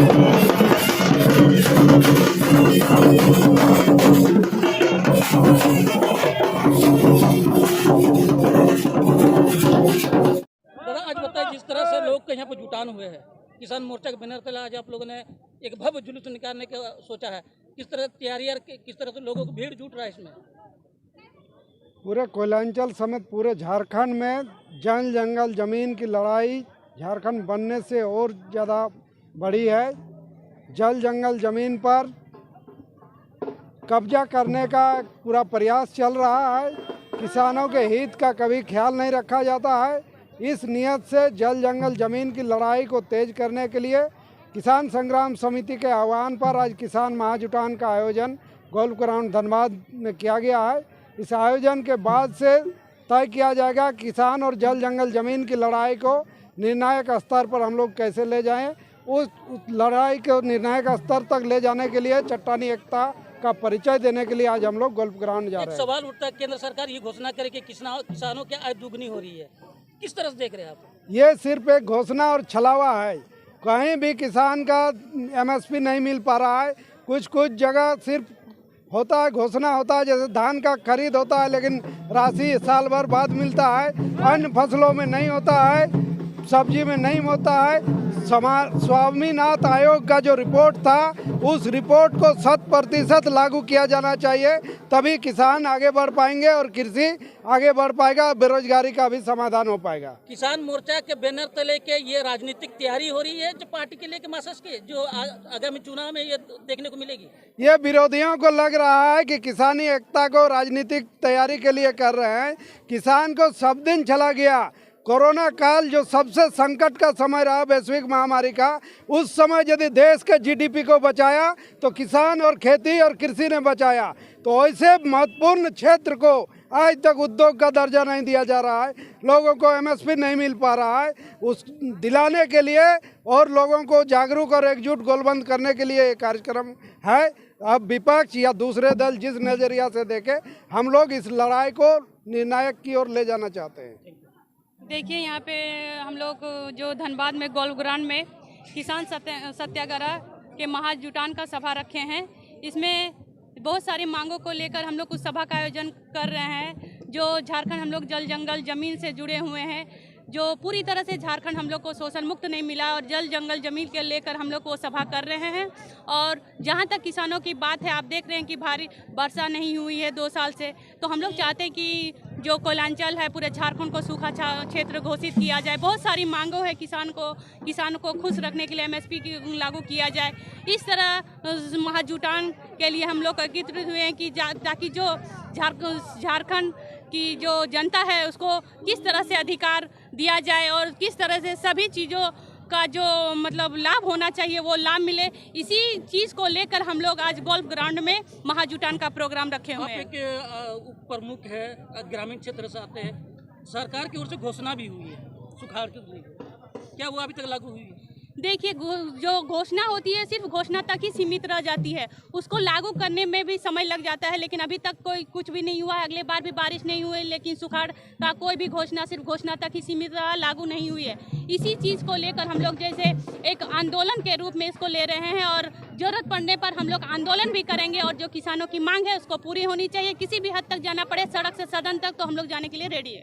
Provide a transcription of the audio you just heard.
दादा, आज बताइए, जिस तरह से लोग यहाँ पर जुटान हुए हैं, किसान मोर्चा के बैनर तले आज आप लोगों ने एक भव्य जुलूस निकालने का सोचा है, किस तरह तैयारियां, किस तरह से लोगों को भीड़ जुट रहा है इसमें? पूरे कोयलांचल समेत पूरे झारखंड में जल जंगल जमीन की लड़ाई झारखंड बनने से और ज़्यादा बढ़ी है। जल जंगल जमीन पर कब्जा करने का पूरा प्रयास चल रहा है। किसानों के हित का कभी ख्याल नहीं रखा जाता है। इस नियत से जल जंगल जमीन की लड़ाई को तेज करने के लिए किसान संग्राम समिति के आह्वान पर आज किसान महाजुटान का आयोजन गोल्फ ग्राउंड धनबाद में किया गया है। इस आयोजन के बाद से तय किया जाएगा किसान और जल जंगल जमीन की लड़ाई को निर्णायक स्तर पर हम लोग कैसे ले जाएं। उस लड़ाई को निर्णायक स्तर तक ले जाने के लिए चट्टानी एकता का परिचय देने के लिए आज हम लोग गोल्फ ग्राउंड जा रहे हैं। सवाल उठता है, केंद्र सरकार ये घोषणा करे कि किसानों की आय दुगनी हो रही है, किस तरह से देख रहे हैं आप? ये सिर्फ एक घोषणा और छलावा है। कहीं भी किसान का एमएसपी नहीं मिल पा रहा है। कुछ जगह सिर्फ होता है, घोषणा होता है, जैसे धान का खरीद होता है लेकिन राशि साल भर बाद मिलता है। अन्य फसलों में नहीं होता है, सब्जी में नहीं होता है। स्वामीनाथन आयोग का जो रिपोर्ट था, उस रिपोर्ट को 100% लागू किया जाना चाहिए, तभी किसान आगे बढ़ पाएंगे और कृषि आगे बढ़ पाएगा, बेरोजगारी का भी समाधान हो पाएगा। किसान मोर्चा के बैनर तले के ये राजनीतिक तैयारी हो रही है जो पार्टी के लेके मासस के जो आगामी चुनाव में ये देखने को मिलेगी। ये विरोधियों को लग रहा है कि किसानी एकता को राजनीतिक तैयारी के लिए कर रहे हैं। किसान को सब दिन चला गया। कोरोना काल जो सबसे संकट का समय रहा वैश्विक महामारी का, उस समय यदि देश के जीडीपी को बचाया तो किसान और खेती और कृषि ने बचाया। तो ऐसे महत्वपूर्ण क्षेत्र को आज तक उद्योग का दर्जा नहीं दिया जा रहा है, लोगों को एमएसपी नहीं मिल पा रहा है। उस दिलाने के लिए और लोगों को जागरूक और एकजुट गोलबंद करने के लिए ये कार्यक्रम है। अब विपक्ष या दूसरे दल जिस नज़रिया से देखे, हम लोग इस लड़ाई को निर्णायक की ओर ले जाना चाहते हैं। देखिए, यहाँ पे हम लोग जो धनबाद में गोल्फ ग्राउंड में किसान सत्याग्रह के महाजुटान का सभा रखे हैं। इसमें बहुत सारी मांगों को लेकर हम लोग उस सभा का आयोजन कर रहे हैं। जो झारखंड हम लोग जल जंगल जमीन से जुड़े हुए हैं, जो पूरी तरह से झारखंड हम लोग को शोषण मुक्त नहीं मिला, और जल जंगल जमीन के लेकर हम लोग वो सभा कर रहे हैं। और जहाँ तक किसानों की बात है, आप देख रहे हैं कि भारी वर्षा नहीं हुई है 2 साल से, तो हम लोग चाहते हैं कि जो कोयलांचल है पूरे झारखंड को सूखा क्षेत्र घोषित किया जाए। बहुत सारी मांगों है किसानों को खुश रखने के लिए एमएसपी की लागू किया जाए। इस तरह महाजुटान के लिए हम लोग एकत्रित हुए हैं कि ताकि जो झारखंड की जो जनता है उसको किस तरह से अधिकार दिया जाए और किस तरह से सभी चीज़ों का जो मतलब लाभ होना चाहिए वो लाभ मिले। इसी चीज़ को लेकर हम लोग आज गोल्फ ग्राउंड में महाजुटान का प्रोग्राम रखे हुए हैं। आप एक उप प्रमुख है, ग्रामीण क्षेत्र से आते हैं, सरकार की ओर से घोषणा भी हुई है सुखाड़ के लिए, क्या वो अभी तक लागू हुई है? देखिए, जो घोषणा होती है सिर्फ घोषणा तक ही सीमित रह जाती है, उसको लागू करने में भी समय लग जाता है। लेकिन अभी तक कोई कुछ भी नहीं हुआ है। अगले बार भी बारिश नहीं हुई, लेकिन सुखाड़ का कोई भी घोषणा सिर्फ घोषणा तक ही सीमित रहा, लागू नहीं हुई है। इसी चीज़ को लेकर हम लोग जैसे एक आंदोलन के रूप में इसको ले रहे हैं, और ज़रूरत पड़ने पर हम लोग आंदोलन भी करेंगे। और जो किसानों की मांग है उसको पूरी होनी चाहिए। किसी भी हद तक जाना पड़े, सड़क से सदन तक, तो हम लोग जाने के लिए रेडी है।